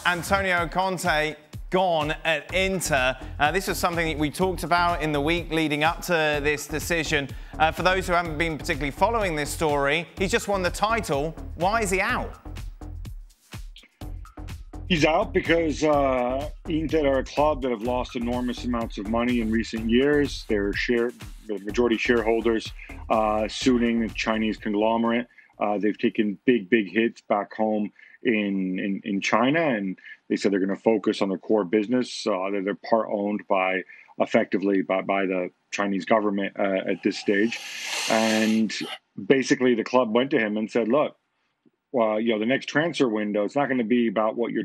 Antonio Conte gone at Inter. This was something that we talked about in the week leading up to this decision. For those who haven't been particularly following this story, he's just won the title. Why is he out? He's out because Inter are a club that have lost enormous amounts of money in recent years. Their the majority shareholders suing the Chinese conglomerate. They've taken big hits back home in China, and they said they're going to focus on their core business. They're part owned effectively by the Chinese government at this stage. And basically the club went to him and said, look, the next transfer window, it's not going to be about what your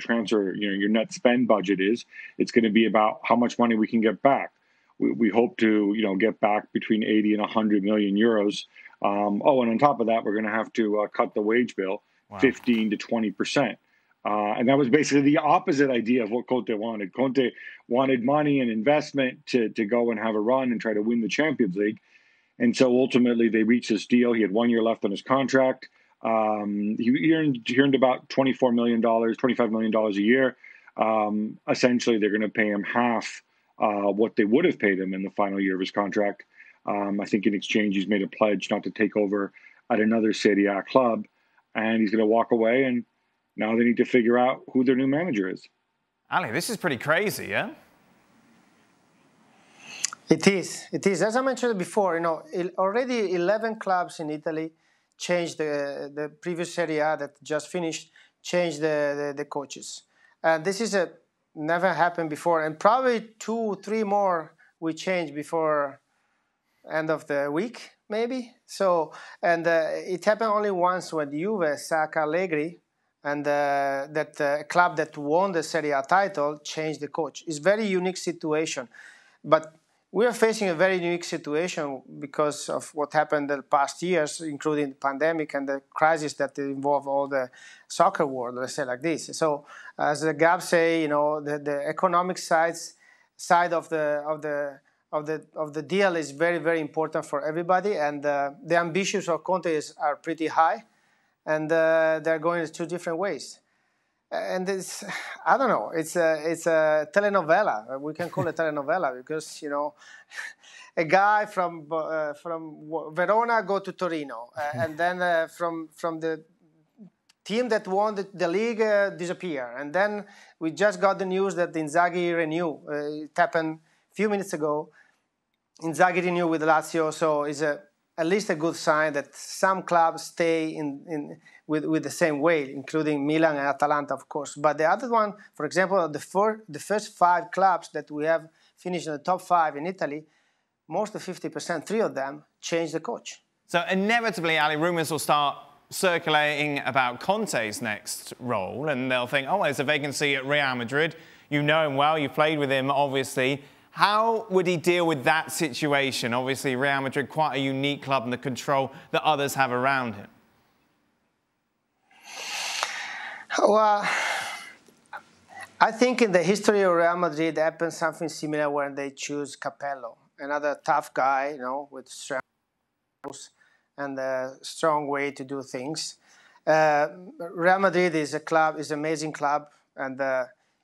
your net spend budget is. It's going to be about how much money we can get back. We hope to, get back between 80 and 100 million euros. And on top of that, we're going to have to cut the wage bill 15 to 20%. And that was basically the opposite idea of what Conte wanted. Conte wanted money and investment to go and have a run and try to win the Champions League. And so ultimately they reached this deal. He had 1 year left on his contract. He earned about $24 million, $25 million a year. Essentially, they're going to pay him half what they would have paid him in the final year of his contract. I think in exchange, he's made a pledge not to take over at another Serie A club, and he's going to walk away. And now they need to figure out who their new manager is. Ali, this is pretty crazy, yeah? It is. It is. As I mentioned before, already 11 clubs in Italy changed the previous Serie A that just finished, changed the coaches. And this is never happened before. And probably 2, 3 more we change before end of the week, maybe. So, and it happened only once when Juve sacked Allegri, and that club that won the Serie A title changed the coach. It's a very unique situation. But we are facing a very unique situation because of what happened the past years, including the pandemic and the crisis that involve all the soccer world, let's say like this. So, as the Gab say, the economic side of the deal is very important for everybody, and the ambitions of Conte are pretty high, and they're going in 2 different ways. And it's, I don't know, it's a telenovela. We can call it telenovela because, a guy from Verona go to Torino, and then from the team that won the league disappear. And then we just got the news that Inzaghi renew. It happened a few minutes ago. Inzaghi renew with Lazio, so it's at least a good sign that some clubs stay with the same way, including Milan and Atalanta, of course. But the other one, for example, the first 5 clubs that we have finished in the top 5 in Italy, most of 50%, 3 of them, changed the coach. So inevitably, Ali, rumours will start circulating about Conte's next role, and they'll think, oh, there's a vacancy at Real Madrid. You know him well, you've played with him, obviously. How would he deal with that situation? Obviously, Real Madrid, quite a unique club, and the control that others have around him. Well, I think in the history of Real Madrid happened something similar when they choose Capello, another tough guy, with strength and a strong way to do things. Real Madrid is an amazing club, and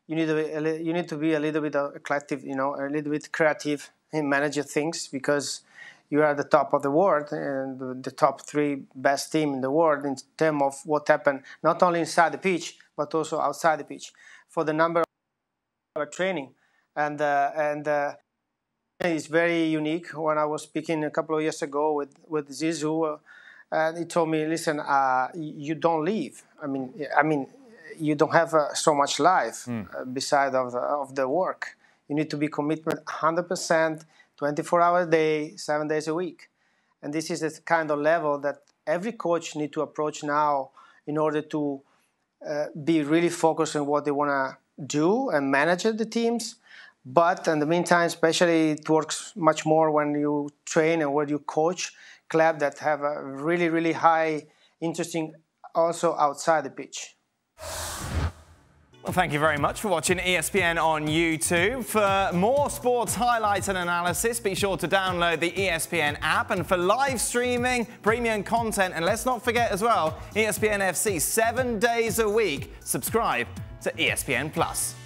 you need to be a little bit collective, a little bit creative in managing things, because you are the top of the world and the top 3 best team in the world in terms of what happened not only inside the pitch but also outside the pitch for the number of training, and it's very unique. When I was speaking a couple of years ago with Zizou, he told me, listen, you don't leave. I mean. You don't have so much life beside of the work. You need to be committed 100%, 24 hours a day, 7 days a week. And this is the kind of level that every coach needs to approach now in order to be really focused on what they want to do and manage the teams. But in the meantime, especially, it works much more when you train and when you coach clubs that have a really high, interesting also outside the pitch. Well, thank you very much for watching ESPN on YouTube. For more sports highlights and analysis, be sure to download the ESPN app. And for live streaming, premium content, and let's not forget as well, ESPN FC 7 days a week. Subscribe to ESPN+.